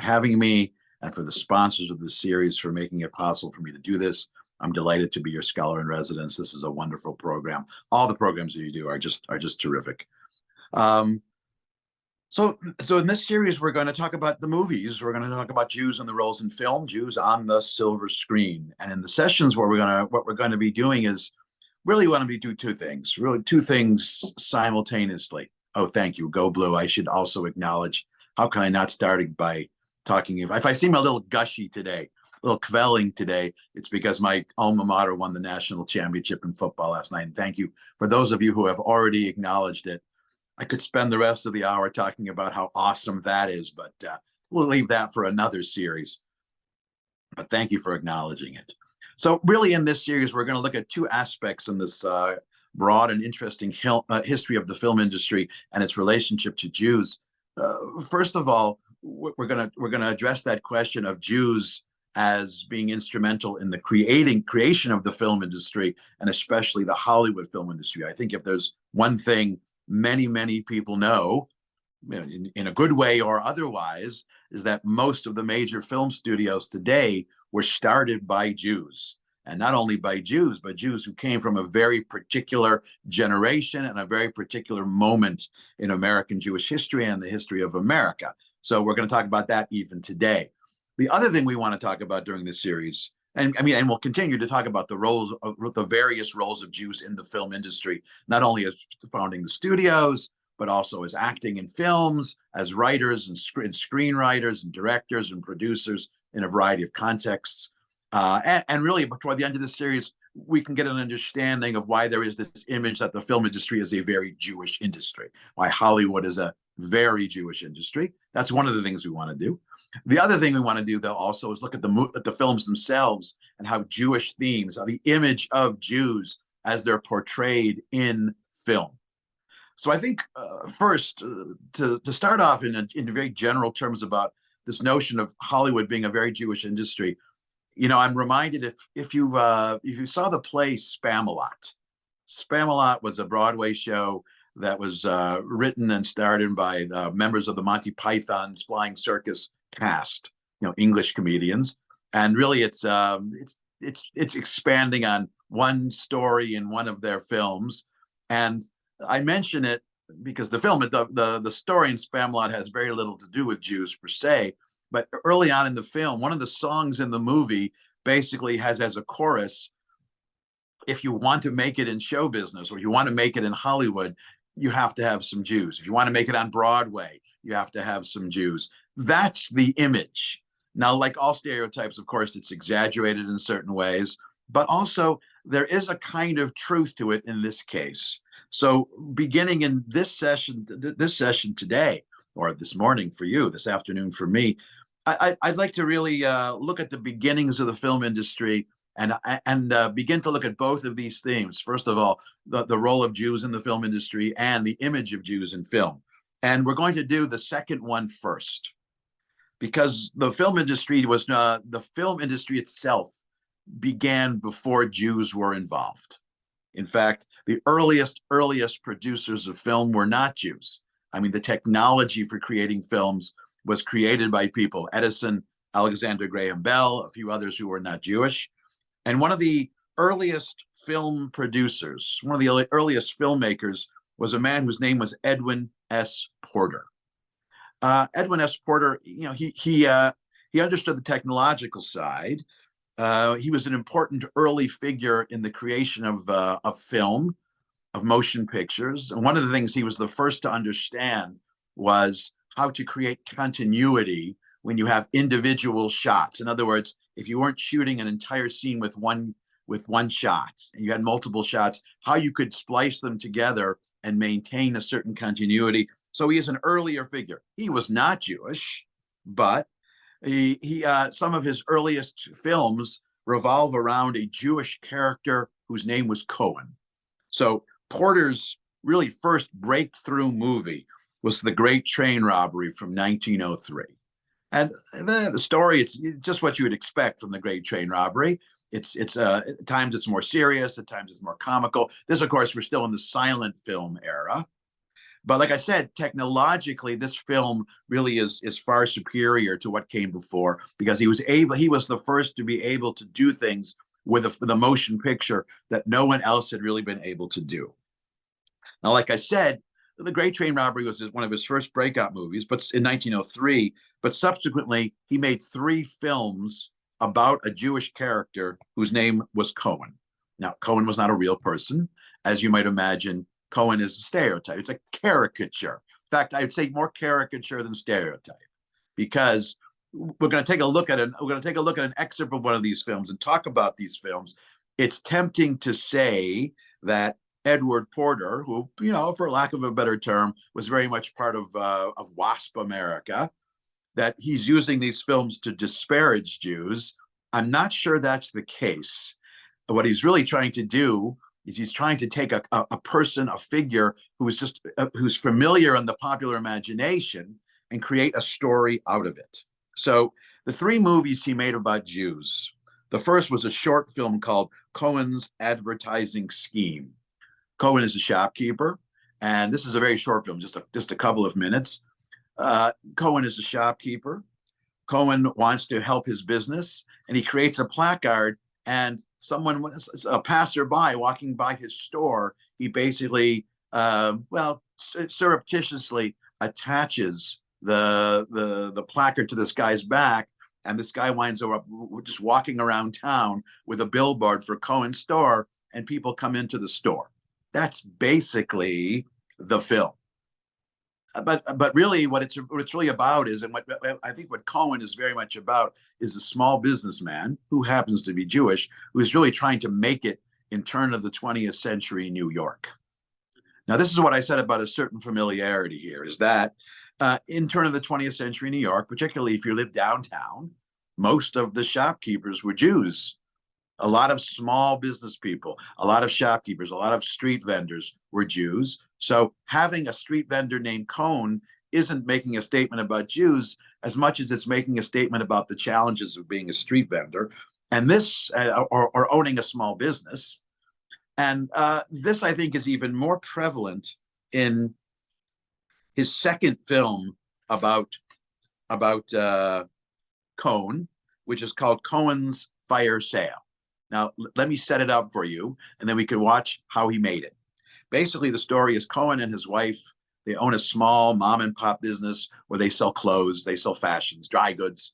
having me, and for the sponsors of this series for making it possible for me to do this. I'm delighted to be your scholar in residence. This is a wonderful program. All the programs that you do are just terrific. So in this series, we're going to talk about the movies. We're going to talk about Jews and the roles in film, Jews on the silver screen. And in the sessions what we're going to be doing is really want to do two things simultaneously. Oh, thank you. Go Blue. I should also acknowledge, how can I not start by talking, if I seem a little gushy today, a little quelling today, it's because my alma mater won the national championship in football last night. And thank you for those of you who have already acknowledged it. I could spend the rest of the hour talking about how awesome that is, but we'll leave that for another series. But thank you for acknowledging it. So really in this series, we're going to look at two aspects in this broad and interesting history of the film industry and its relationship to Jews. First of all, we're going to address that question of Jews as being instrumental in the creation of the film industry, and especially the Hollywood film industry. I think if there's one thing many people know, in a good way or otherwise, is that most of the major film studios today were started by Jews. And not only by Jews, but Jews who came from a very particular generation and a very particular moment in American Jewish history and the history of America. So we're going to talk about that even today. The other thing we want to talk about during this series, and we'll continue to talk about the various roles of Jews in the film industry, not only as founding the studios, but also as acting in films, as writers and screenwriters and directors and producers in a variety of contexts. And really, toward the end of the series, we can get an understanding of why there is this image that the film industry is a very Jewish industry, why Hollywood is a very Jewish industry. That's one of the things we want to do. The other thing we want to do, though, also is look at the films themselves and how Jewish themes, how the image of Jews as they're portrayed in film. So I think first, to start off in very general terms about this notion of Hollywood being a very Jewish industry, I'm reminded if you saw the play Spamalot. Spamalot was a Broadway show that was written and starred in by members of the Monty Python's Flying Circus cast, English comedians, and really it's expanding on one story in one of their films. And I mention it because the story in Spamalot has very little to do with Jews per se. But early on in the film, one of the songs in the movie basically has as a chorus, if you want to make it in show business or you want to make it in Hollywood, you have to have some Jews. If you want to make it on Broadway, you have to have some Jews. That's the image. Now, like all stereotypes, of course, it's exaggerated in certain ways, but also there is a kind of truth to it in this case. So beginning in this session today, or this morning for you, this afternoon for me, I'd like to really look at the beginnings of the film industry and begin to look at both of these themes. First of all, the role of Jews in the film industry and the image of Jews in film. And we're going to do the second one first, because the film industry itself began before Jews were involved. In fact, the earliest producers of film were not Jews. I mean, the technology for creating films was created by people, Edison, Alexander Graham Bell, a few others who were not Jewish. And one of the earliest film producers, one of the earliest filmmakers, was a man whose name was Edwin S. Porter. Edwin S. Porter, he understood the technological side. He was an important early figure in the creation of film, of motion pictures. And one of the things he was the first to understand was how to create continuity when you have individual shots. In other words, if you weren't shooting an entire scene with one shot, and you had multiple shots, how you could splice them together and maintain a certain continuity. So he is an earlier figure. He was not Jewish, but some of his earliest films revolve around a Jewish character whose name was Cohen. So Porter's really first breakthrough movie was The Great Train Robbery from 1903. And the story, it's just what you would expect from The Great Train Robbery. It's at times it's more serious, at times it's more comical. This, of course, we're still in the silent film era. But like I said, technologically, this film really is far superior to what came before, because he was the first to be able to do things with the motion picture that no one else had really been able to do. Now, like I said, The Great Train Robbery was one of his first breakout movies, but in 1903. But subsequently, he made 3 films about a Jewish character whose name was Cohen. Now, Cohen was not a real person. As you might imagine, Cohen is a stereotype. It's a caricature. In fact, I'd say more caricature than stereotype, because we're going to take a look at an excerpt of one of these films and talk about these films. It's tempting to say that Edward Porter, who, for lack of a better term, was very much part of WASP America, that he's using these films to disparage Jews. I'm not sure that's the case. What he's really trying to do is he's trying to take a person, a figure who's familiar in the popular imagination, and create a story out of it. So the 3 movies he made about Jews. The first was a short film called Cohen's Advertising Scheme. Cohen is a shopkeeper, and this is a very short film, just a couple of minutes. Cohen is a shopkeeper. Cohen wants to help his business, and he creates a placard, and a passerby walking by his store, he basically, surreptitiously attaches the placard to this guy's back, and this guy winds up just walking around town with a billboard for Cohen's store, and people come into the store. That's basically the film. But really, what it's really about is, and what I think what Cohen is very much about, is a small businessman who happens to be Jewish, who is really trying to make it in turn of the 20th century New York. Now, this is what I said about a certain familiarity here, is that in turn of the 20th century New York, particularly if you live downtown, most of the shopkeepers were Jews. A lot of small business people, a lot of shopkeepers, a lot of street vendors were Jews. So having a street vendor named Cohen isn't making a statement about Jews as much as it's making a statement about the challenges of being a street vendor, and this or owning a small business. And this, I think, is even more prevalent in his second film about Cohen, which is called Cohen's Fire Sale. Now, let me set it up for you, and then we can watch how he made it. Basically, the story is Cohen and his wife, they own a small mom and pop business where they sell clothes, they sell fashions, dry goods.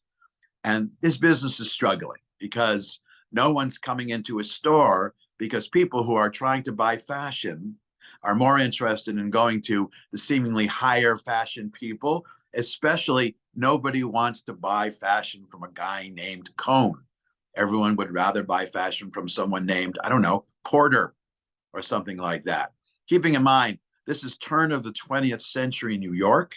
And this business is struggling because no one's coming into his store, because people who are trying to buy fashion are more interested in going to the seemingly higher fashion people. Especially, nobody wants to buy fashion from a guy named Cohen. Everyone would rather buy fashion from someone named, I don't know, Porter or something like that. Keeping in mind, this is turn of the 20th century New York.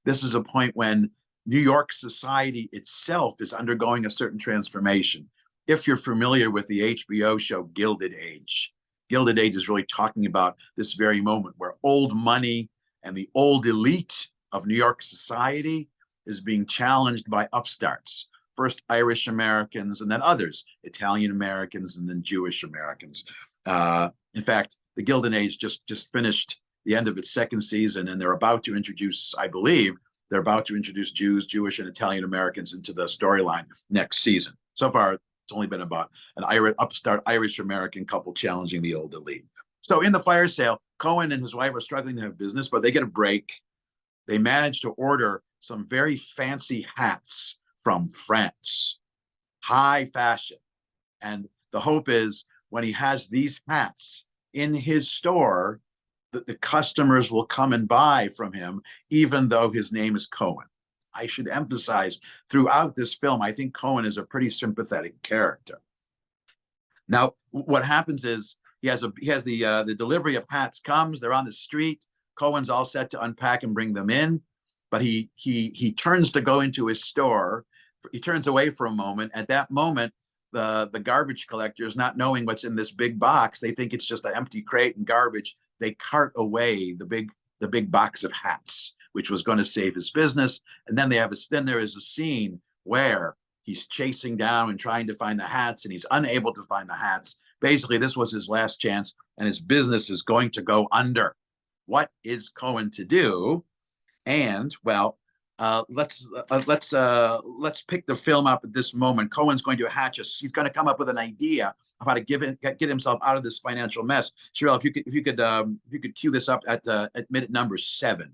This is a point when New York society itself is undergoing a certain transformation. If you're familiar with the HBO show Gilded Age, Gilded Age is really talking about this very moment where old money and the old elite of New York society is being challenged by upstarts. First Irish Americans, and then others, Italian Americans, and then Jewish Americans. In fact, the Gilded Age just finished the end of its second season, and they're about to introduce, I believe, Jews, Jewish, and Italian Americans into the storyline next season. So far, it's only been about an upstart Irish American couple challenging the old elite. So in the fire sale, Cohen and his wife are struggling to have business, but they get a break. They manage to order some very fancy hats from France, high fashion. And the hope is when he has these hats in his store, that the customers will come and buy from him, even though his name is Cohen. I should emphasize, throughout this film, I think Cohen is a pretty sympathetic character. Now, what happens is he has the delivery of hats comes, they're on the street, Cohen's all set to unpack and bring them in, but he turns to go into his store. He turns away for a moment. At that moment, the garbage collectors, not knowing what's in this big box, they think it's just an empty crate and garbage. They cart away the big box of hats, which was going to save his business. And then there is a scene where he's chasing down and trying to find the hats, and he's unable to find the hats. Basically, this was his last chance, and his business is going to go under. what is Cohen to do? And well, let's pick the film up at this moment. Cohen's going to hatch us. He's going to come up with an idea of how to get himself out of this financial mess. Cheryl, if you could cue this up at minute number 7.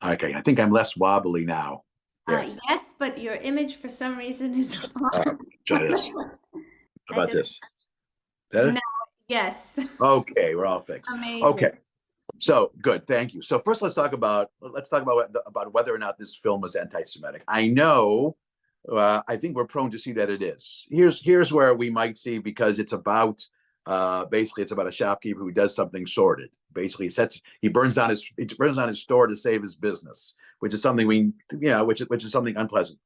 Okay, I think I'm less wobbly now. There. Yes, but your image for some reason is Uh, on. Try this. How I about don't this? That it? know. Yes. Okay, we're all fixed. Amazing. Okay, so good, thank you. So first, let's talk about whether or not this film was anti-Semitic. I know, I think we're prone to see that it is. Here's where we might see, because it's about basically it's about a shopkeeper who does something sordid. Basically, he burns down his store to save his business, which is something which is something unpleasant.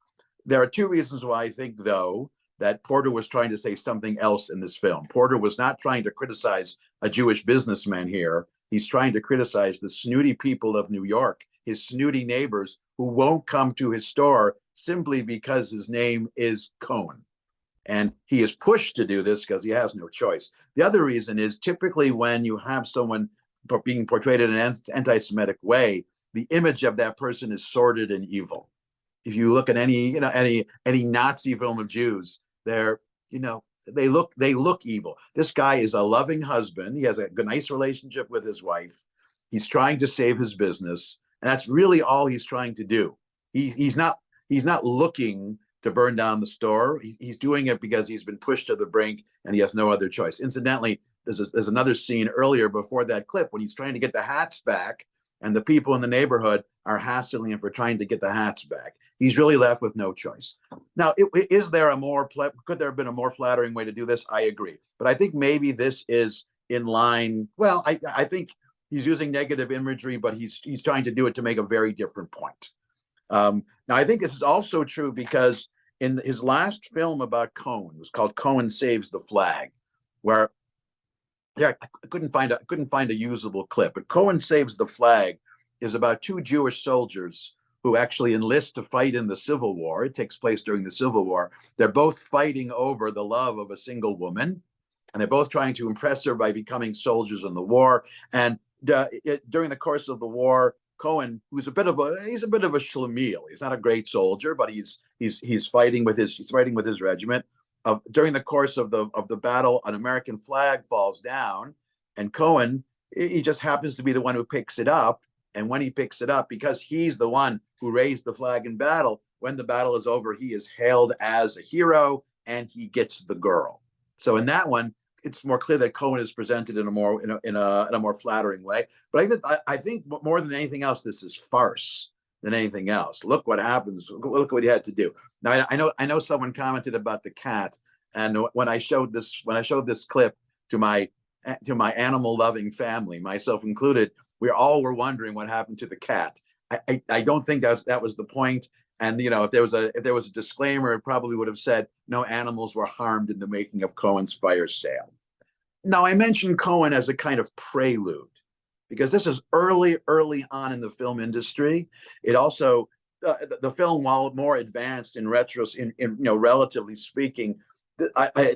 There are two reasons why I think, though, that Porter was trying to say something else in this film. Porter was not trying to criticize a Jewish businessman here. He's trying to criticize the snooty people of New York, his snooty neighbors who won't come to his store simply because his name is Cohn. And he is pushed to do this because he has no choice. The other reason is, typically when you have someone being portrayed in an anti-Semitic way, the image of that person is sordid and evil. If you look at any Nazi film of Jews, they're, they look evil. This guy is a loving husband. He has a nice relationship with his wife. He's trying to save his business, and that's really all he's trying to do. He's not looking to burn down the store. He's doing it because he's been pushed to the brink and he has no other choice. Incidentally, there's another scene earlier before that clip when he's trying to get the hats back, and the people in the neighborhood are hassling him for trying to get the hats back. He's really left with no choice. Now, could there have been a more flattering way to do this? I agree. But I think maybe this is in line. Well, I think he's using negative imagery, but he's trying to do it to make a very different point. Now, I think this is also true because in his last film about Cohn, it was called Cohn Saves the Flag, where I couldn't find a usable clip, but Cohn Saves the Flag is about two Jewish soldiers who actually enlist to fight in the Civil War. It takes place during the Civil War. They're both fighting over the love of a single woman, and they're both trying to impress her by becoming soldiers in the war. And during the course of the war, Cohen, who's a bit of a schlemiel. He's not a great soldier, but he's fighting with his regiment. During the course of the battle, an American flag falls down, and Cohen, he just happens to be the one who picks it up. And when he picks it up, because he's the one who raised the flag in battle, when the battle is over, he is hailed as a hero and he gets the girl. So in that one, it's more clear that Cohen is presented in a more flattering way. But I think more than anything else, this is farce than anything else. Look what happens. Look what he had to do. Now I know someone commented about the cat, and when I showed this clip to my animal-loving family, myself included, we all were wondering what happened to the cat. I don't think that was the point. And if there was a disclaimer, it probably would have said no animals were harmed in the making of Cohen's fire sale. Now, I mentioned Cohen as a kind of prelude because this is early on in the film industry. It also the film, while more advanced in relatively speaking,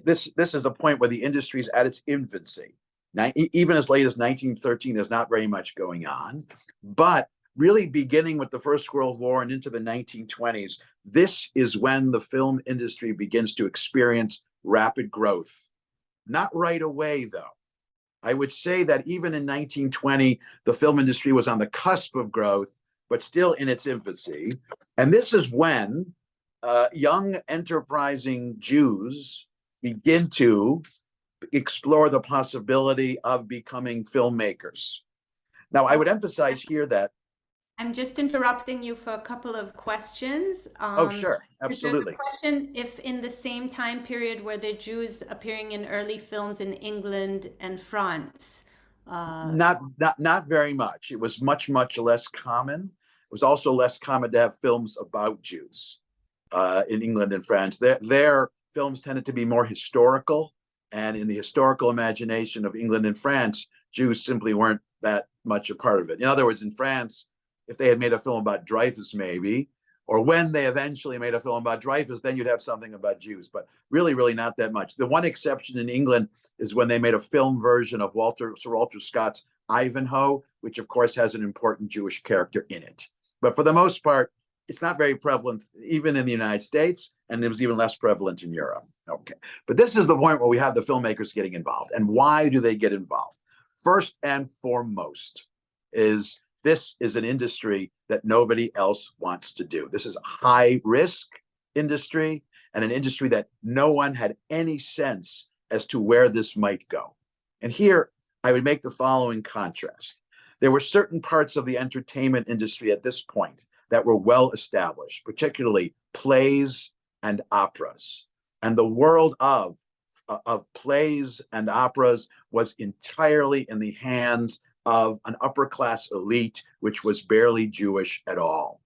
this is a point where the industry is at its infancy. Now, even as late as 1913, there's not very much going on, but really beginning with the First World War and into the 1920s, this is when the film industry begins to experience rapid growth. Not right away, though. I would say that even in 1920, the film industry was on the cusp of growth, but still in its infancy. And this is when young, enterprising Jews begin to explore the possibility of becoming filmmakers. Now, I would emphasize here that I'm just interrupting you for a couple of questions. Oh, sure. Absolutely. Question: if in the same time period were there Jews appearing in early films in England and France? Not very much. It was much less common. It was also less common to have films about Jews in England and France. Their films tended to be more historical, and in the historical imagination of England and France, Jews simply weren't that much a part of it. In other words, in France, if they had made a film about Dreyfus, maybe, or when they eventually made a film about Dreyfus, then you'd have something about Jews, but really not that much. The one exception in England is when they made a film version of Sir Walter Scott's Ivanhoe, which of course has an important Jewish character in it. But for the most part, it's not very prevalent even in the United States, and it was even less prevalent in Europe. Okay, but this is the point where we have the filmmakers getting involved. And why do they get involved? First and foremost is this is an industry that nobody else wants to do. This is a high risk industry and an industry that no one had any sense as to where this might go. And here I would make the following contrast. There were certain parts of the entertainment industry at this point that were well established, particularly plays and operas. And the world of plays and operas was entirely in the hands of an upper class elite, which was barely Jewish at all.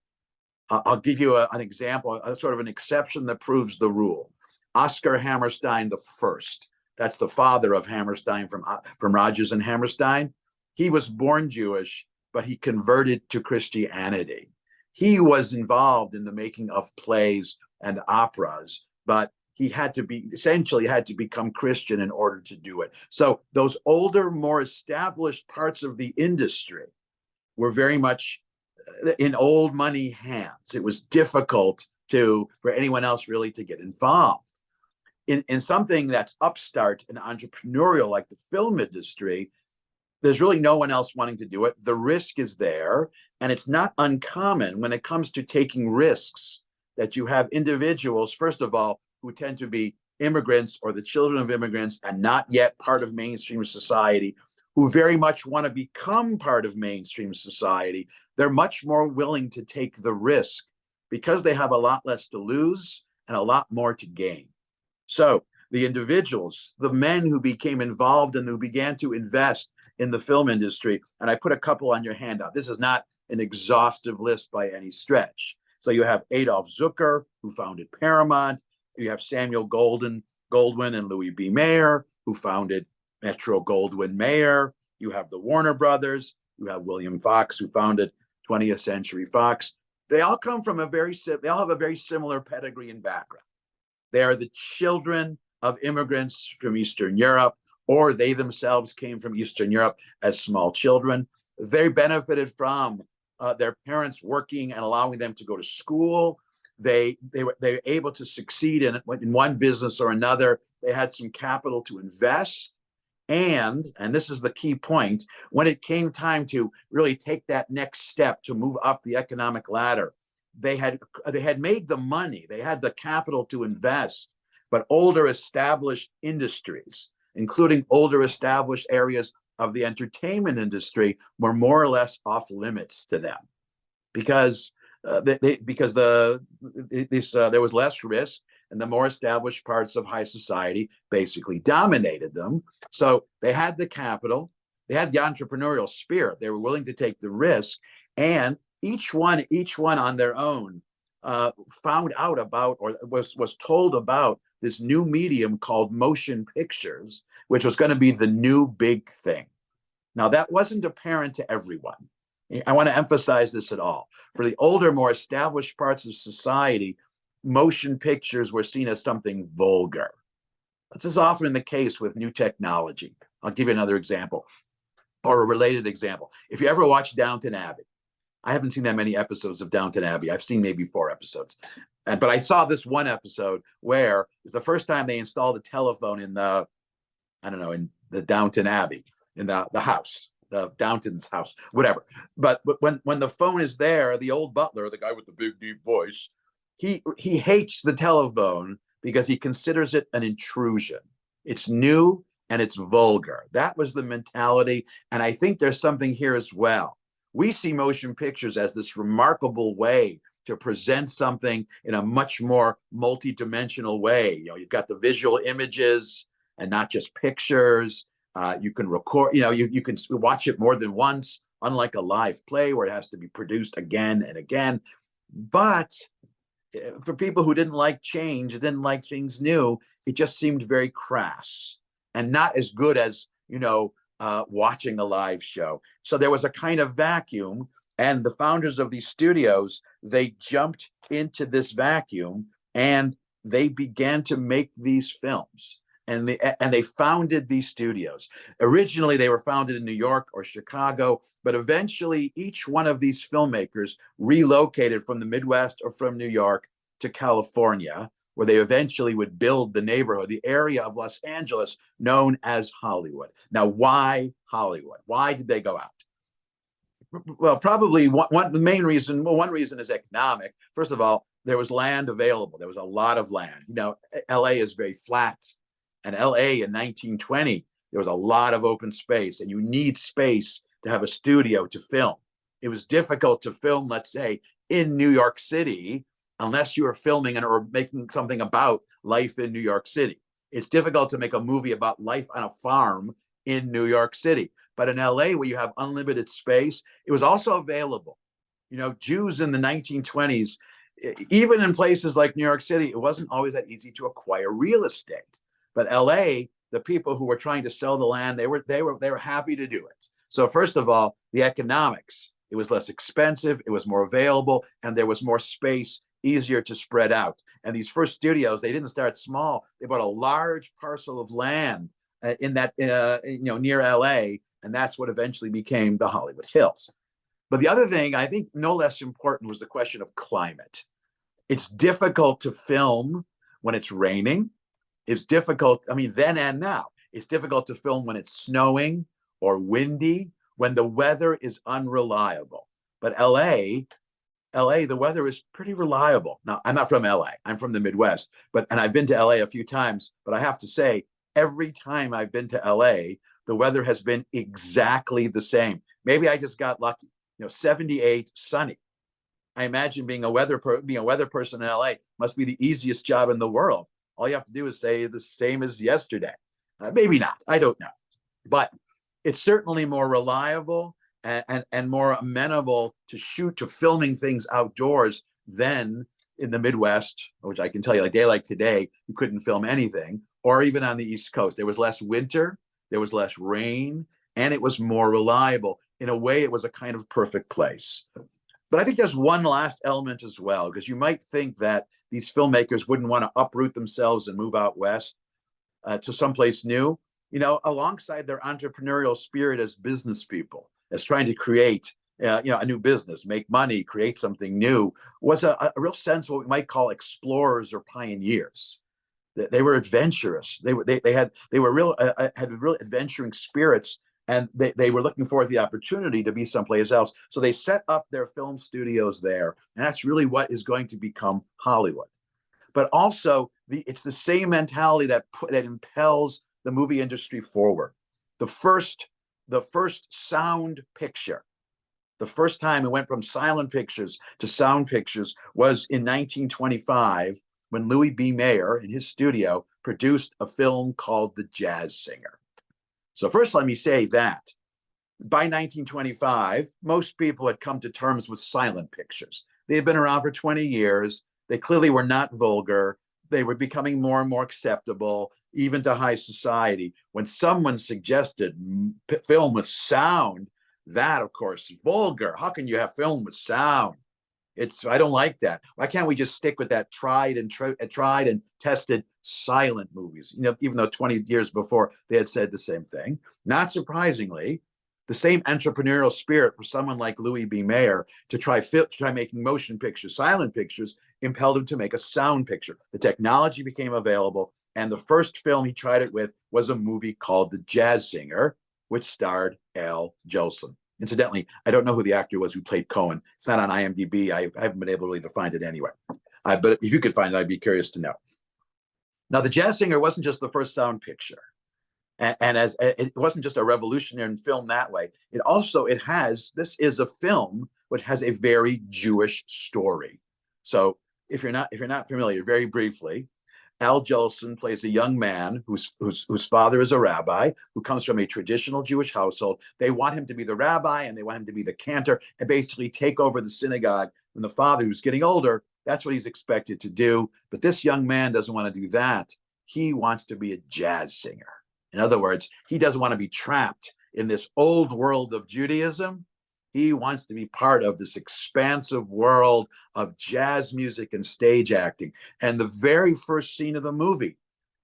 I'll give you an example, a sort of an exception that proves the rule. Oscar Hammerstein the First, that's the father of Hammerstein from Rodgers and Hammerstein. He was born Jewish, but he converted to Christianity. He was involved in the making of plays and operas, but he essentially had to become Christian in order to do it. So those older, more established parts of the industry were very much in old money hands. It was difficult for anyone else really to get involved. In something that's upstart and entrepreneurial like the film industry, there's really no one else wanting to do it. The risk is there, and it's not uncommon when it comes to taking risks that you have individuals, first of all, who tend to be immigrants or the children of immigrants and not yet part of mainstream society, who very much want to become part of mainstream society. They're much more willing to take the risk because they have a lot less to lose and a lot more to gain. So the individuals, the men who became involved and who began to invest in the film industry, and I put a couple on your handout. This is not an exhaustive list by any stretch. So you have Adolf Zucker, who founded Paramount. You have Samuel Goldwyn and Louis B. Mayer, who founded Metro-Goldwyn-Mayer. You have the Warner Brothers. You have William Fox, who founded 20th Century Fox. They all come from they all have a very similar pedigree and background. They are the children of immigrants from Eastern Europe, or they themselves came from Eastern Europe as small children. They benefited from their parents working and allowing them to go to school. They were able to succeed in one business or another. They had some capital to invest. And this is the key point, when it came time to really take that next step to move up the economic ladder, they had made the money, they had the capital to invest, but older established industries, including older established areas of the entertainment industry, were more or less off limits to them because there was less risk, and the more established parts of high society basically dominated them. So they had the capital, they had the entrepreneurial spirit, they were willing to take the risk, and each one on their own found out about, or was told about, this new medium called motion pictures, which was going to be the new big thing. Now, that wasn't apparent to everyone. I want to emphasize this at all. For the older, more established parts of society, motion pictures were seen as something vulgar. This is often the case with new technology. I'll give you another example, or a related example. If you ever watch Downton Abbey, I haven't seen that many episodes of Downton Abbey. I've seen maybe 4 episodes. But I saw this one episode where it's the first time they installed a telephone in the Downton Abbey, in the house, the Downton's house, whatever. But when the phone is there, the old butler, the guy with the big deep voice, he hates the telephone because he considers it an intrusion. It's new and it's vulgar. That was the mentality. And I think there's something here as well. We see motion pictures as this remarkable way to present something in a much more multidimensional way. You've got the visual images and not just pictures. You can record, you can watch it more than once, unlike a live play where it has to be produced again and again. But for people who didn't like change, didn't like things new, it just seemed very crass and not as good as, watching a live show. So there was a kind of vacuum, and the founders of these studios, they jumped into this vacuum and they began to make these films. And they founded these studios. Originally, they were founded in New York or Chicago, but eventually each one of these filmmakers relocated from the Midwest or from New York to California, where they eventually would build the neighborhood, the area of Los Angeles known as Hollywood. Now, why Hollywood? Why did they go out? Well, probably one main reason. Well, one reason is economic. First of all, there was land available. There was a lot of land. You know, L.A. is very flat, and L.A. in 1920 there was a lot of open space, and you need space to have a studio to film. It was difficult to film, let's say, in New York City, unless you were filming or making something about life in New York City. It's difficult to make a movie about life on a farm in New York City. But in LA, where you have unlimited space, it was also available. You know, Jews in the 1920s, even in places like New York City, it wasn't always that easy to acquire real estate. But LA, the people who were trying to sell the land, they were happy to do it. So first of all, the economics, it was less expensive, it was more available, and there was more space, easier to spread out. And these first studios, they didn't start small. They bought a large parcel of land in that, near LA, and that's what eventually became the Hollywood Hills. But the other thing, I think no less important, was the question of climate. It's difficult to film when it's raining. It's difficult, I mean, then and now. It's difficult to film when it's snowing or windy, when the weather is unreliable. But LA, the weather is pretty reliable. Now, I'm not from LA. I'm from the Midwest, and I've been to LA a few times, but I have to say, every time I've been to LA, the weather has been exactly the same. Maybe I just got lucky. 78, sunny. I imagine being a weather person in LA must be the easiest job in the world. All you have to do is say the same as yesterday. Maybe not. I don't know. But it's certainly more reliable and more amenable to filming things outdoors than in the Midwest, which I can tell you, a day like today, you couldn't film anything, or even on the East Coast. There was less winter, there was less rain, and it was more reliable. In a way, it was a kind of perfect place. But I think there's one last element as well, because you might think that these filmmakers wouldn't want to uproot themselves and move out west to someplace new, alongside their entrepreneurial spirit as business people, as trying to create a new business, make money, create something new, was a real sense of what we might call explorers or pioneers. They were adventurous. They had real adventuring spirits, and they were looking forward to the opportunity to be someplace else. So they set up their film studios there, and that's really what is going to become Hollywood. But also, it's the same mentality that impels the movie industry forward. The first sound picture, the first time it went from silent pictures to sound pictures, was in 1925, when Louis B. Mayer, in his studio, produced a film called The Jazz Singer. So first, let me say that by 1925, most people had come to terms with silent pictures. They had been around for 20 years. They clearly were not vulgar. They were becoming more and more acceptable, even to high society. When someone suggested film with sound, that, of course, is vulgar. How can you have film with sound? I don't like that. Why can't we just stick with that tried and tested silent movies? Even though 20 years before they had said the same thing. Not surprisingly, the same entrepreneurial spirit for someone like Louis B. Mayer to try making motion pictures, silent pictures, impelled him to make a sound picture. The technology became available, and the first film he tried it with was a movie called The Jazz Singer, which starred Al Jolson. Incidentally, I don't know who the actor was who played Cohen. It's not on IMDb. I haven't been able really to find it anywhere. But if you could find it, I'd be curious to know. Now, The Jazz Singer wasn't just the first sound picture. And as it wasn't just a revolutionary in film that way. This is a film which has a very Jewish story. So if you're not familiar, very briefly, Al Jolson plays a young man whose father is a rabbi, who comes from a traditional Jewish household. They want him to be the rabbi, and they want him to be the cantor, and basically take over the synagogue. And the father, who's getting older, that's what he's expected to do. But this young man doesn't want to do that. He wants to be a jazz singer. In other words, he doesn't want to be trapped in this old world of Judaism. He wants to be part of this expansive world of jazz music and stage acting. And the very first scene of the movie,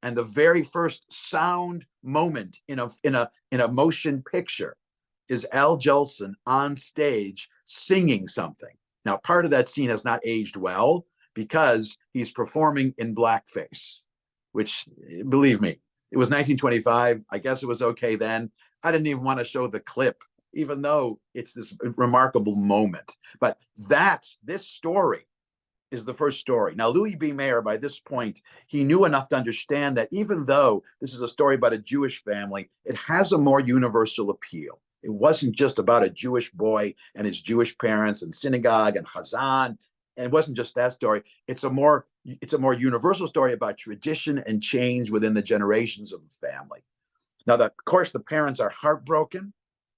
and the very first sound moment in a motion picture, is Al Jolson on stage singing something. Now, part of that scene has not aged well because he's performing in blackface, which, believe me, it was 1925. I guess it was okay then. I didn't even want to show the clip even though it's this remarkable moment. But this story is the first story. Now, Louis B. Mayer, by this point, he knew enough to understand that even though this is a story about a Jewish family, it has a more universal appeal. It wasn't just about a Jewish boy and his Jewish parents and synagogue and Chazan. And it wasn't just that story. It's a more universal story about tradition and change within the generations of the family. Now, of course, the parents are heartbroken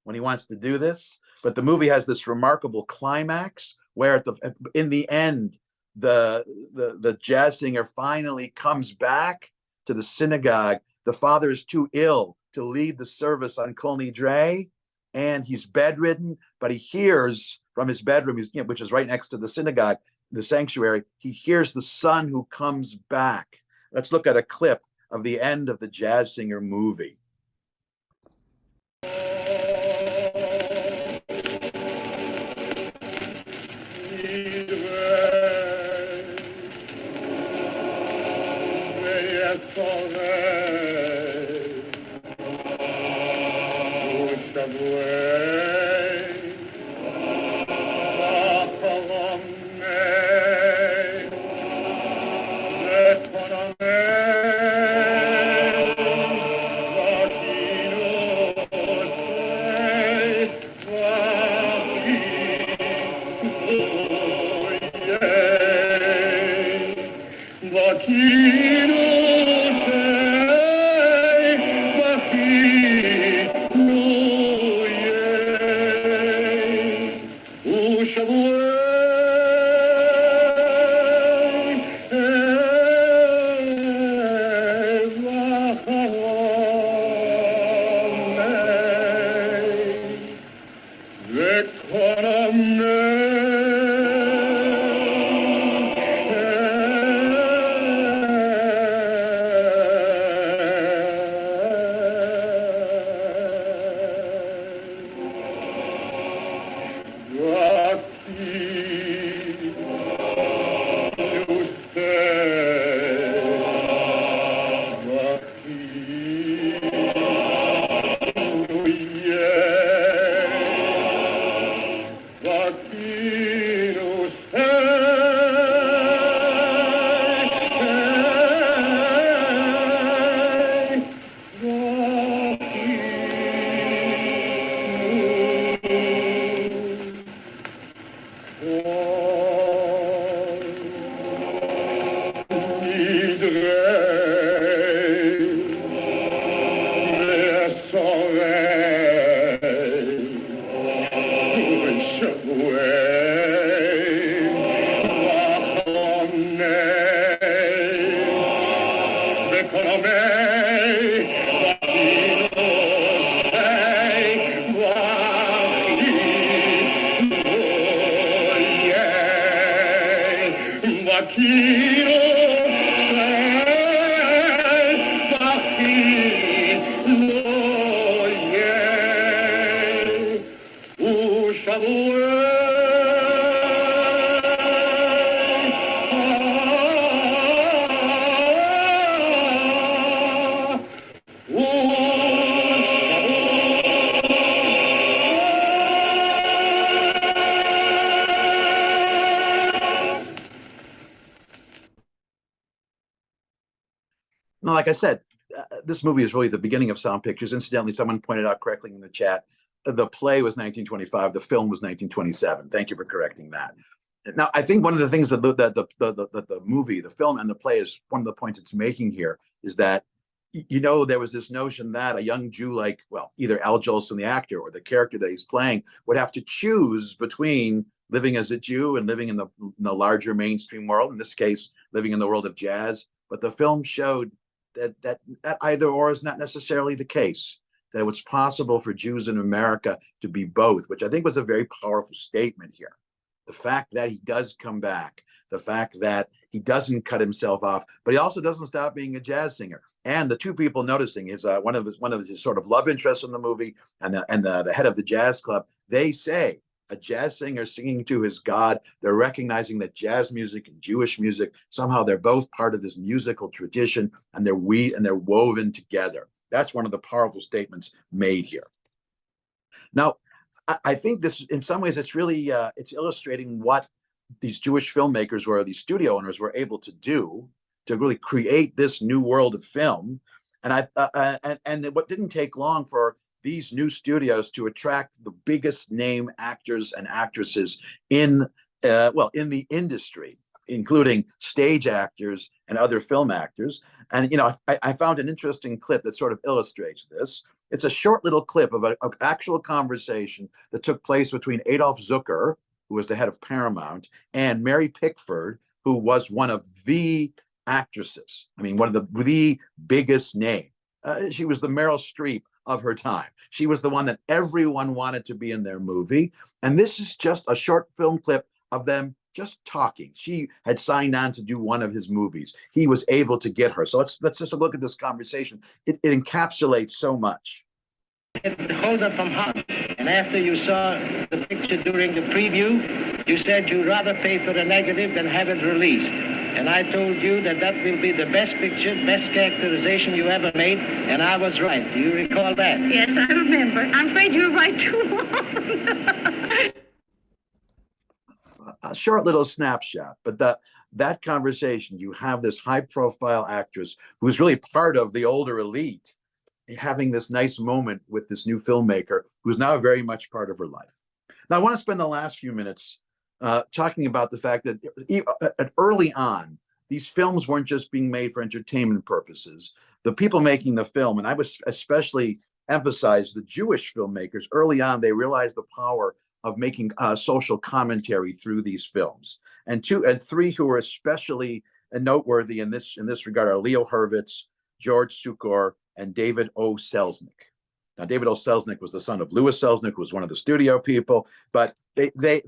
when he wants to do this, but the movie has this remarkable climax where in the end, the jazz singer finally comes back to the synagogue. The father is too ill to lead the service on Kol Nidre, and he's bedridden, but he hears from his bedroom, which is right next to the synagogue, the sanctuary, he hears the son who comes back. Let's look at a clip of the end of the jazz singer movie. Now, like I said, this movie is really the beginning of sound pictures. Incidentally, someone pointed out correctly in the chat, the play was 1925, the film was 1927. Thank you for correcting that. Now, I think one of the things that the movie, the film, and the play is one of the points it's making here is that, there was this notion that a young Jew like, well, either Al Jolson, the actor, or the character that he's playing would have to choose between living as a Jew and living in the larger mainstream world, in this case, living in the world of jazz. But the film showed that either or is not necessarily the case, that it was possible for Jews in America to be both, which I think was a very powerful statement here. The fact that he does come back, the fact that he doesn't cut himself off, but he also doesn't stop being a jazz singer. And the two people noticing is one of his sort of love interests in the movie and the head of the jazz club. They say a jazz singer singing to his God. They're recognizing that jazz music and Jewish music, somehow they're both part of this musical tradition, and they're woven together. That's one of the powerful statements made here. Now, I think this, in some ways, it's really it's illustrating what these Jewish filmmakers or these studio owners were able to do to really create this new world of film. And what didn't take long for these new studios to attract the biggest name actors and actresses in in the industry, including stage actors and other film actors. And I found an interesting clip that sort of illustrates this. It's a short little clip of an actual conversation that took place between Adolf Zucker, who was the head of Paramount, and Mary Pickford, who was one of the actresses. I mean, one of the biggest name. She was the Meryl Streep of her time. She was the one that everyone wanted to be in their movie. And this is just a short film clip of them just talking. She had signed on to do one of his movies. He was able to get her. So let's just look at this conversation. It encapsulates so much. Hold up from hot. And after you saw the picture during the preview, you said you'd rather pay for the negative than have it released. And I told you that will be the best picture, best characterization you ever made, and I was right. Do you recall that? Yes, I remember. I'm afraid you're right too. A short little snapshot, but that conversation, you have this high-profile actress who's really part of the older elite, having this nice moment with this new filmmaker who's now very much part of her life. Now, I want to spend the last few minutes talking about the fact that early on, these films weren't just being made for entertainment purposes. The people making the film, and I would especially emphasize the Jewish filmmakers, early on, they realized the power of making social commentary through these films. And three who are especially noteworthy in this regard are Leo Hurwitz, George Cukor, and David O. Selznick. Now, David O. Selznick was the son of Louis Selznick, who was one of the studio people, but they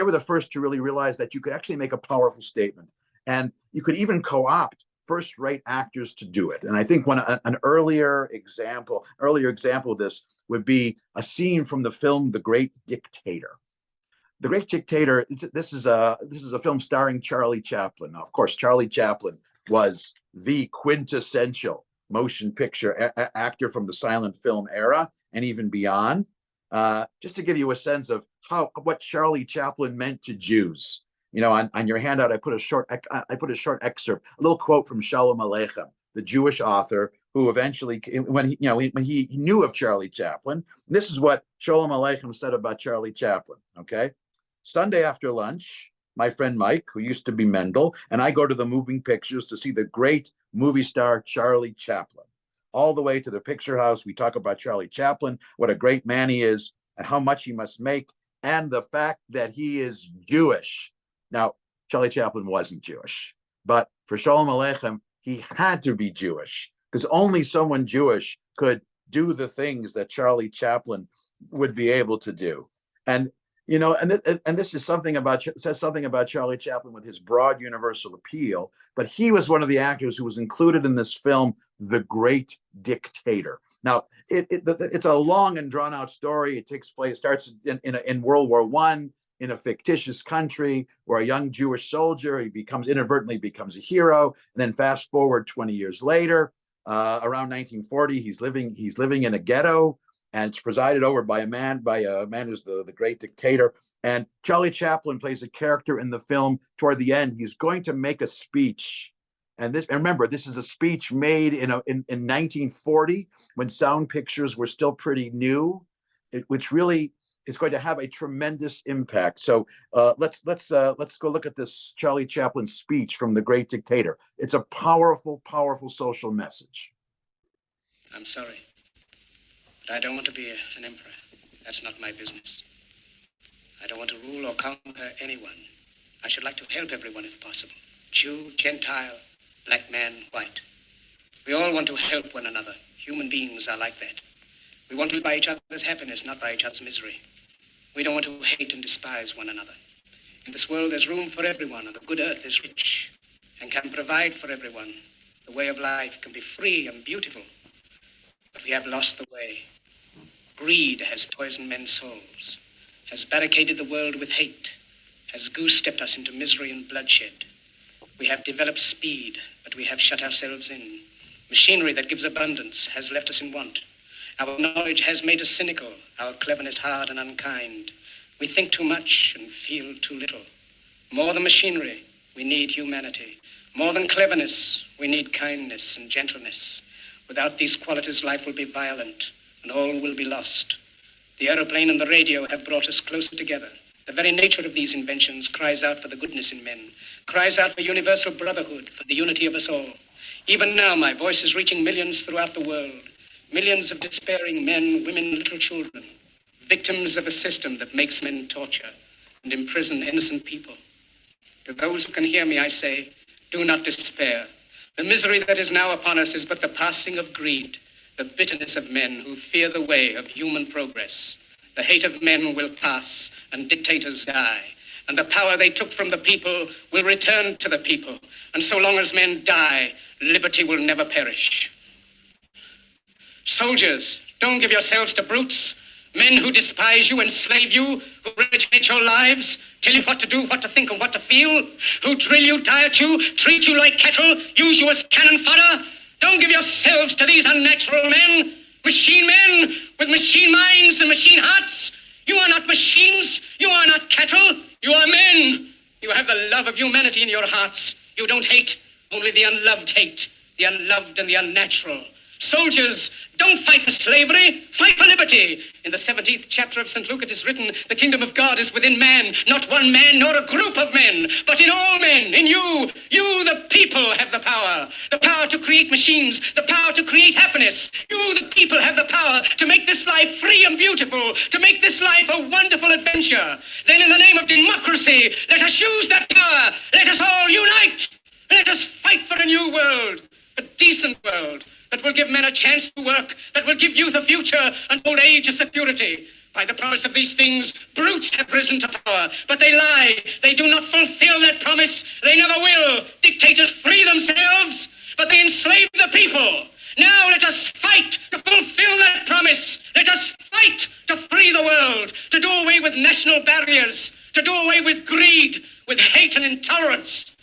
were the first to really realize that you could actually make a powerful statement, and you could even co-opt first-rate actors to do it. And I think an earlier example of this would be a scene from the film The Great Dictator. The Great Dictator, this is a film starring Charlie Chaplin. Now, of course, Charlie Chaplin was the quintessential motion picture actor from the silent film era and even beyond. Just to give you a sense of what Charlie Chaplin meant to Jews. On your handout, I put a short excerpt, a little quote from Shalom Aleichem, the Jewish author who eventually, when he knew of Charlie Chaplin, this is what Shalom Aleichem said about Charlie Chaplin. Okay, Sunday after lunch, my friend Mike, who used to be Mendel, and I go to the moving pictures to see the great movie star Charlie Chaplin. All the way to the picture house, we talk about Charlie Chaplin, what a great man he is, and how much he must make, and the fact that he is Jewish. Now, Charlie Chaplin wasn't Jewish, but for Shalom Aleichem, he had to be Jewish, because only someone Jewish could do the things that Charlie Chaplin would be able to do. And this is says something about Charlie Chaplin with his broad universal appeal, but he was one of the actors who was included in this film, The Great Dictator. Now, it's a long and drawn out story. It starts in World War I, in a fictitious country where a young Jewish soldier, inadvertently becomes a hero. And then fast forward 20 years later, around 1940, he's living in a ghetto, and it's presided over by a man who's the great dictator. And Charlie Chaplin plays a character in the film. Toward the end, he's going to make a speech. And remember, this is a speech made in 1940 when sound pictures were still pretty new, which really is going to have a tremendous impact. So let's go look at this Charlie Chaplin speech from The Great Dictator. It's a powerful, powerful social message. I'm sorry, but I don't want to be an emperor. That's not my business. I don't want to rule or conquer anyone. I should like to help everyone if possible. Jew, Gentile, black man, white. We all want to help one another. Human beings are like that. We want to live by each other's happiness, not by each other's misery. We don't want to hate and despise one another. In this world, there's room for everyone, and the good earth is rich and can provide for everyone. The way of life can be free and beautiful, but we have lost the way. Greed has poisoned men's souls, has barricaded the world with hate, has goose-stepped us into misery and bloodshed. We have developed speed, but we have shut ourselves in. Machinery that gives abundance has left us in want. Our knowledge has made us cynical, our cleverness hard and unkind. We think too much and feel too little. More than machinery, we need humanity. More than cleverness, we need kindness and gentleness. Without these qualities, life will be violent and all will be lost. The aeroplane and the radio have brought us closer together. The very nature of these inventions cries out for the goodness in men, cries out for universal brotherhood, for the unity of us all. Even now, my voice is reaching millions throughout the world. Millions of despairing men, women, little children, victims of a system that makes men torture and imprison innocent people. To those who can hear me, I say, do not despair. The misery that is now upon us is but the passing of greed, the bitterness of men who fear the way of human progress. The hate of men will pass and dictators die, and the power they took from the people will return to the people. And so long as men die, liberty will never perish. Soldiers, don't give yourselves to brutes, men who despise you, enslave you, who regulate your lives, tell you what to do, what to think, and what to feel, who drill you, diet you, treat you like cattle, use you as cannon fodder. Don't give yourselves to these unnatural men with machine minds and machine hearts. You are not machines, you are not cattle, you are men. You have the love of humanity in your hearts. You don't hate, only the unloved hate, the unloved and the unnatural. Soldiers, don't fight for slavery, fight for liberty. In the 17th chapter of St. Luke it is written, the kingdom of God is within man, not one man nor a group of men, but in all men, in you. You, the people, have the power to create machines, the power to create happiness. You, the people, have the power to make this life free and beautiful, to make this life a wonderful adventure. Then in the name of democracy, let us use that power. Let us all unite. Let us fight for a new world, a decent world, that will give men a chance to work, that will give youth a future and old age a security. By the promise of these things, brutes have risen to power, but they lie. They do not fulfill that promise. They never will. Dictators free themselves, but they enslave the people. Now let us fight to fulfill that promise. Let us fight to free the world, to do away with national barriers, to do away with greed, with hate and intolerance.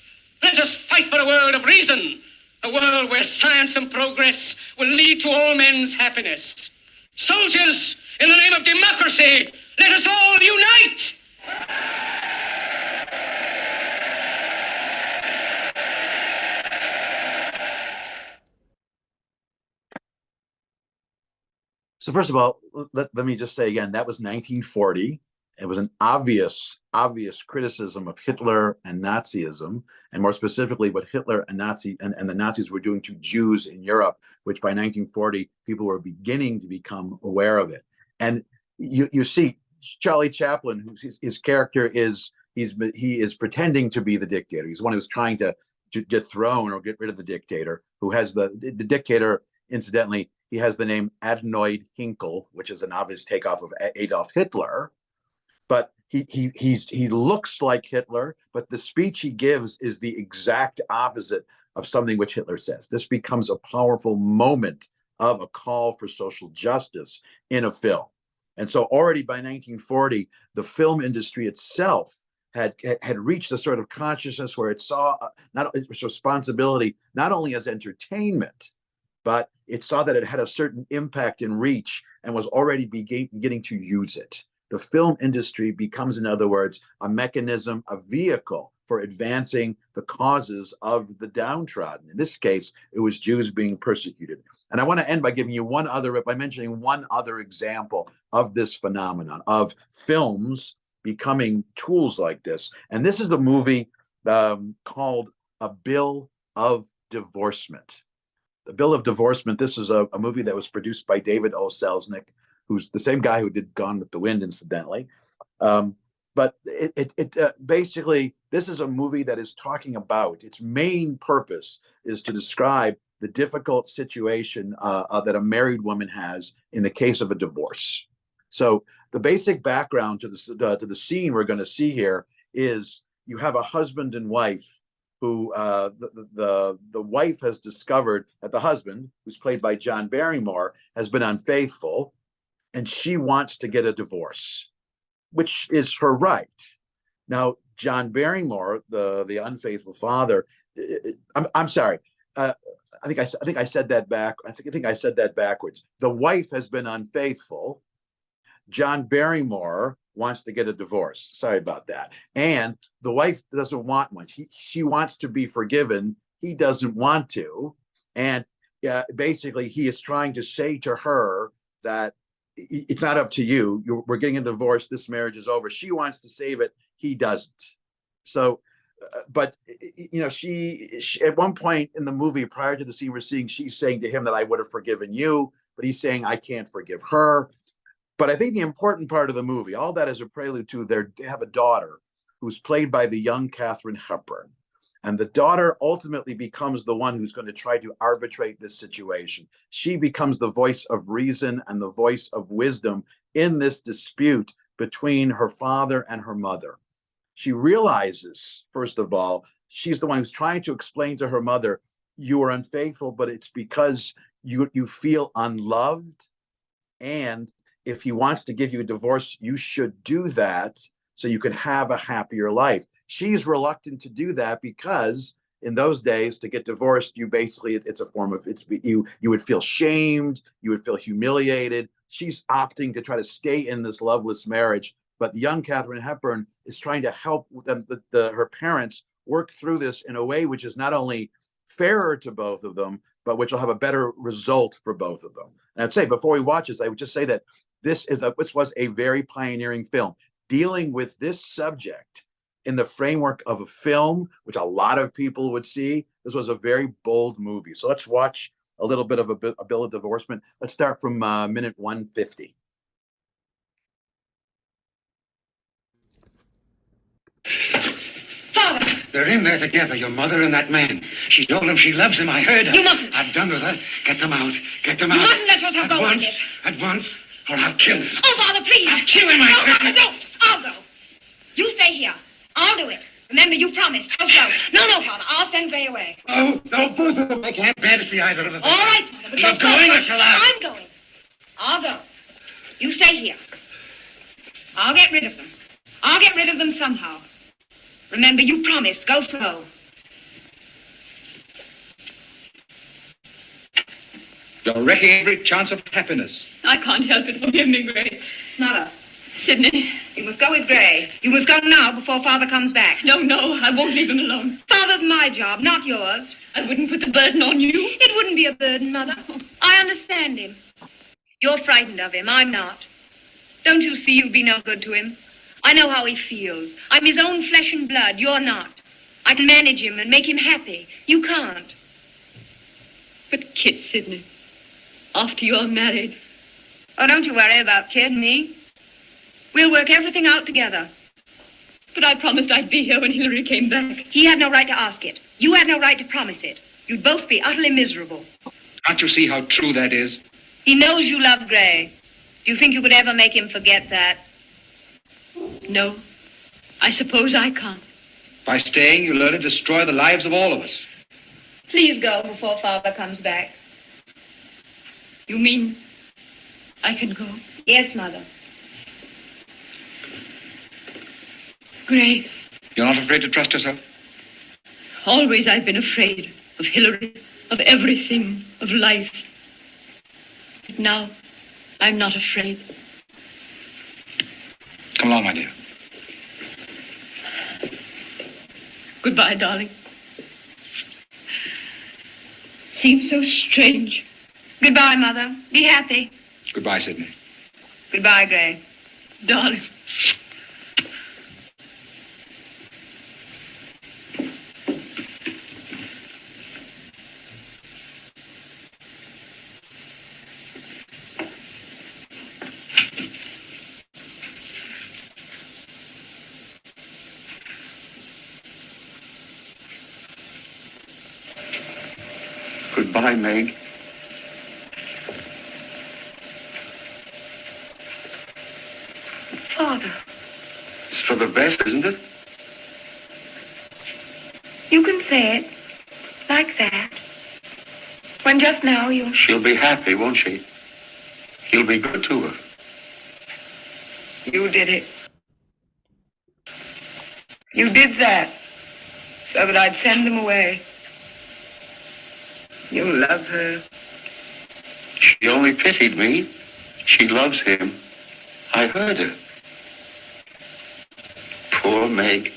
Let us fight for a world of reason, a world where science and progress will lead to all men's happiness. Soldiers, in the name of democracy, let us all unite! So first of all, let me just say again, that was 1940. It was an obvious criticism of Hitler and Nazism, and more specifically what Hitler and the Nazis were doing to Jews in Europe, which by 1940, people were beginning to become aware of it. And you see Charlie Chaplin, his character is, he is pretending to be the dictator. He's one who's trying to dethrone or get rid of the dictator, who has the dictator, incidentally, he has the name Adenoid Hinkle, which is an obvious takeoff of Adolf Hitler. But he looks like Hitler, but the speech he gives is the exact opposite of something which Hitler says. This becomes a powerful moment of a call for social justice in a film. And so already by 1940, the film industry itself had reached a sort of consciousness where it saw its responsibility not only as entertainment, but it saw that it had a certain impact and reach and was already beginning to use it. The film industry becomes, in other words, a mechanism, a vehicle for advancing the causes of the downtrodden. In this case, it was Jews being persecuted. And I want to end by giving you by mentioning one other example of this phenomenon of films becoming tools like this. And this is a movie called A Bill of Divorcement. The Bill of Divorcement, this is a movie that was produced by David O. Selznick, who's the same guy who did Gone with the Wind, incidentally. But basically, this is a movie that is talking about, its main purpose is to describe the difficult situation that a married woman has in the case of a divorce. So the basic background to the scene we're going to see here is you have a husband and wife who the wife has discovered that the husband, who's played by John Barrymore, has been unfaithful, and she wants to get a divorce, which is her right. Now, John Barrymore, the unfaithful father, I'm sorry, think I said that back. I think I said that backwards. The wife has been unfaithful. John Barrymore wants to get a divorce. Sorry about that. And the wife doesn't want one. She wants to be forgiven. He doesn't want to. And basically, he is trying to say to her that it's not up to you. We're getting a divorce. This marriage is over. She wants to save it. He doesn't. So, but she at one point in the movie, prior to the scene we're seeing, she's saying to him that I would have forgiven you, but he's saying I can't forgive her. But I think the important part of the movie, all that is a prelude to they have a daughter who's played by the young Katharine Hepburn. And the daughter ultimately becomes the one who's going to try to arbitrate this situation. She becomes the voice of reason and the voice of wisdom in this dispute between her father and her mother. She realizes, first of all, she's the one who's trying to explain to her mother, you are unfaithful, but it's because you feel unloved. And if he wants to give you a divorce, you should do that so you can have a happier life. She's reluctant to do that because in those days, to get divorced, you basically, it's a form of, you would feel shamed, you would feel humiliated. She's opting to try to stay in this loveless marriage. But the young Katharine Hepburn is trying to help them, her parents work through this in a way which is not only fairer to both of them, but which will have a better result for both of them. And I'd say, before we watch this, I would just say that this was a very pioneering film, dealing with this subject in the framework of a film, which a lot of people would see. This was a very bold movie. So let's watch a little bit of a Bill of Divorcement. Let's start from minute 150. Father! They're in there together, your mother and that man. She told him she loves him. I heard her. You mustn't. I've done with her. Get them out. Get them You out. mustn't let yourself go like this. At once, or I'll kill him. Oh, Father, please! I'll kill him, No, Father, don't! I'll go. You stay here. I'll do it. Remember, you promised. I'll go. No, Father, I'll send Gray away. Oh, no, both of them. I can't bear to see either of them. All right, Father, but You're don't go. going or shall I? I'm going. I'll go. You stay here. I'll get rid of them. I'll get rid of them somehow. Remember, you promised. Go slow. You're wrecking every chance of happiness. I can't help it. Forgive me, Gray. Mother, Sidney. you must go with Gray. You must go now before Father comes back. No, I won't leave him alone. Father's my job, not yours. I wouldn't put the burden on you. It wouldn't be a burden, Mother. I understand him. You're frightened of him. I'm not. Don't you see you'd be no good to him? I know how he feels. I'm his own flesh and blood. You're not. I can manage him and make him happy. You can't. But Kit, Sidney, after you're married. Oh, don't you worry about Kid and me. We'll work everything out together. But I promised I'd be here when Hillary came back. He had no right to ask it. You had no right to promise it. You'd both be utterly miserable. Can't you see how true that is? He knows you love Gray. Do you think you could ever make him forget that? No, I suppose I can't. By staying, you learn to destroy the lives of all of us. Please go before Father comes back. You mean I can go? Yes, Mother. Gray, You're not afraid to trust yourself? always I've been afraid of Hillary, of everything, of life. But now, I'm not afraid. Come along, my dear. Goodbye, darling. Seems so strange. Goodbye, Mother. Be happy. Goodbye, Sidney. Goodbye, Gray. Darling. Goodbye, Meg. Father, It's for the best, isn't it? you can say it like that. When just now you... She'll be happy, won't she? He'll be good to her. You did it. You did that so that I'd send them away. You love her? She only pitied me. She loves him. I heard her. Poor Meg.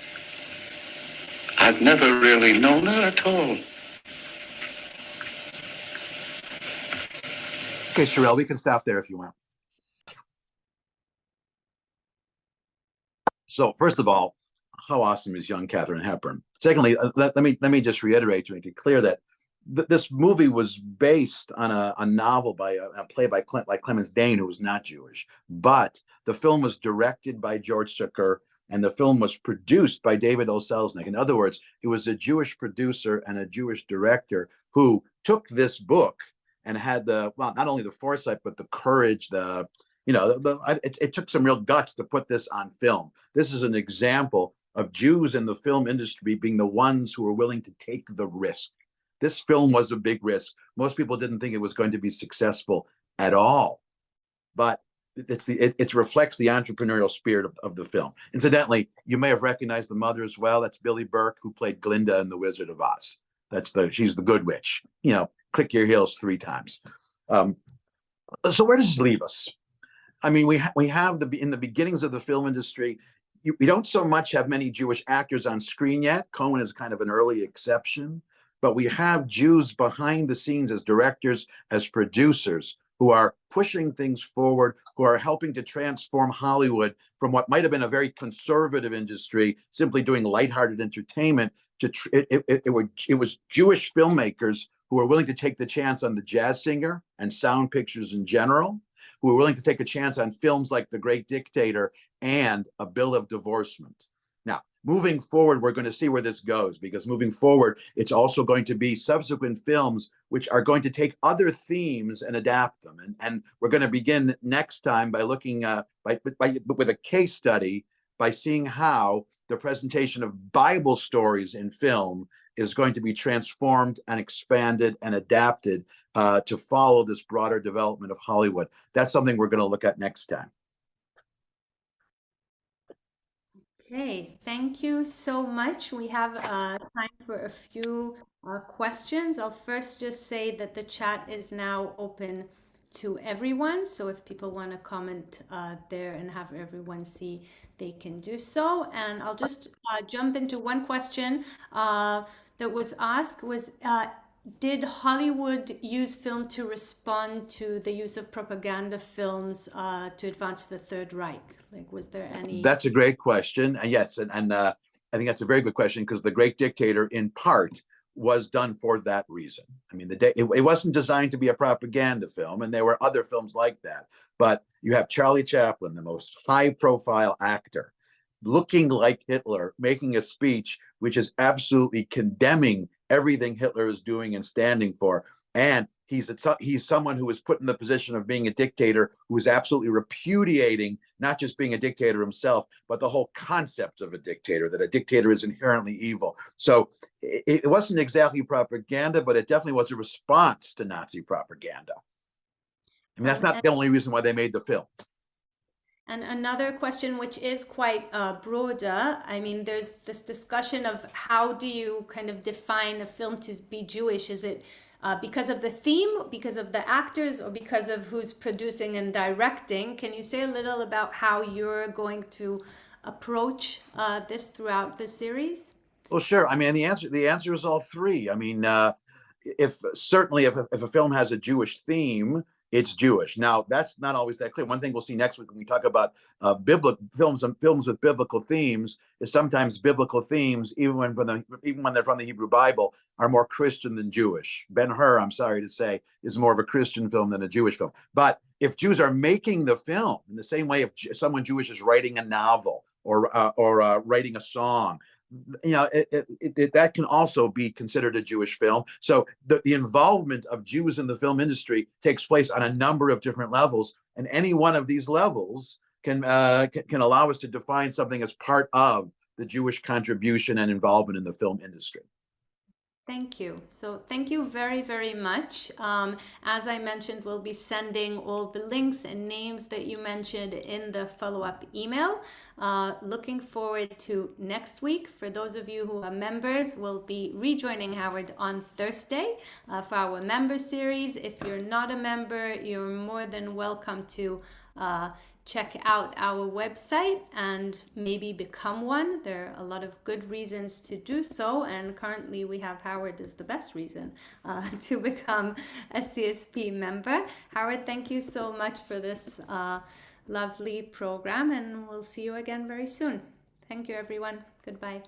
I've never really known her at all. Okay, Sherelle, we can stop there if you want. So first of all, how awesome is young Katharine Hepburn? Secondly, let me just reiterate to make it clear that this movie was based on a novel by a play by Clemens Dane, who was not Jewish. But the film was directed by George Zucker, and the film was produced by David O. Selznick. In other words, it was a Jewish producer and a Jewish director who took this book and had not only the foresight, but the courage, it took some real guts to put this on film. This is an example of Jews in the film industry being the ones who were willing to take the risk. This film was a big risk. Most people didn't think it was going to be successful at all, but it reflects the entrepreneurial spirit of the film. Incidentally, you may have recognized the mother as well. That's Billie Burke, who played Glinda in The Wizard of Oz. She's the good witch. Click your heels 3 times. So where does this leave us? I mean, we have in the beginnings of the film industry, we don't so much have many Jewish actors on screen yet. Cohen is kind of an early exception, but we have Jews behind the scenes as directors, as producers, who are pushing things forward, who are helping to transform Hollywood from what might have been a very conservative industry, simply doing lighthearted entertainment, to it was Jewish filmmakers who were willing to take the chance on The Jazz Singer and sound pictures in general, who were willing to take a chance on films like The Great Dictator and A Bill of Divorcement. Now, moving forward, we're going to see where this goes, because moving forward, it's also going to be subsequent films which are going to take other themes and adapt them. And we're going to begin next time by looking with a case study, by seeing how the presentation of Bible stories in film is going to be transformed and expanded and adapted to follow this broader development of Hollywood. That's something we're going to look at next time. Okay, thank you so much. We have time for a few questions. I'll first just say that the chat is now open to everyone. So if people want to comment there and have everyone see, they can do so. And I'll just jump into one question that was asked was, did Hollywood use film to respond to the use of propaganda films to advance the Third Reich? Like, was there any? That's a great question. And yes, and I think that's a very good question, because The Great Dictator, in part, was done for that reason. I mean, it wasn't designed to be a propaganda film, and there were other films like that. But you have Charlie Chaplin, the most high-profile actor, looking like Hitler, making a speech which is absolutely condemning everything Hitler is doing and standing for. And he's someone who was put in the position of being a dictator, who is absolutely repudiating not just being a dictator himself, but the whole concept of a dictator, that a dictator is inherently evil. So it wasn't exactly propaganda, but it definitely was a response to Nazi propaganda. I mean, that's not the only reason why they made the film. And another question, which is quite broader, I mean, there's this discussion of how do you kind of define a film to be Jewish? Is it because of the theme, because of the actors, or because of who's producing and directing? Can you say a little about how you're going to approach this throughout the series? Well, sure. I mean, the answer is all three. I mean, if a film has a Jewish theme, it's Jewish. Now, that's not always that clear. One thing we'll see next week when we talk about biblical films and films with biblical themes is sometimes biblical themes, even when they're from the Hebrew Bible, are more Christian than Jewish. Ben-Hur, I'm sorry to say, is more of a Christian film than a Jewish film. But if Jews are making the film, in the same way if someone Jewish is writing a novel or writing a song, you know, that can also be considered a Jewish film. So the involvement of Jews in the film industry takes place on a number of different levels, and any one of these levels can allow us to define something as part of the Jewish contribution and involvement in the film industry. Thank you. So thank you very, very much. As I mentioned, we'll be sending all the links and names that you mentioned in the follow-up email. Looking forward to next week. For those of you who are members, we'll be rejoining Howard on Thursday for our member series. If you're not a member, you're more than welcome to check out our website and maybe become one. There are a lot of good reasons to do so, and currently we have Howard as the best reason to become a CSP member. Howard, thank you so much for this lovely program, and we'll see you again very soon. Thank you, everyone. Goodbye.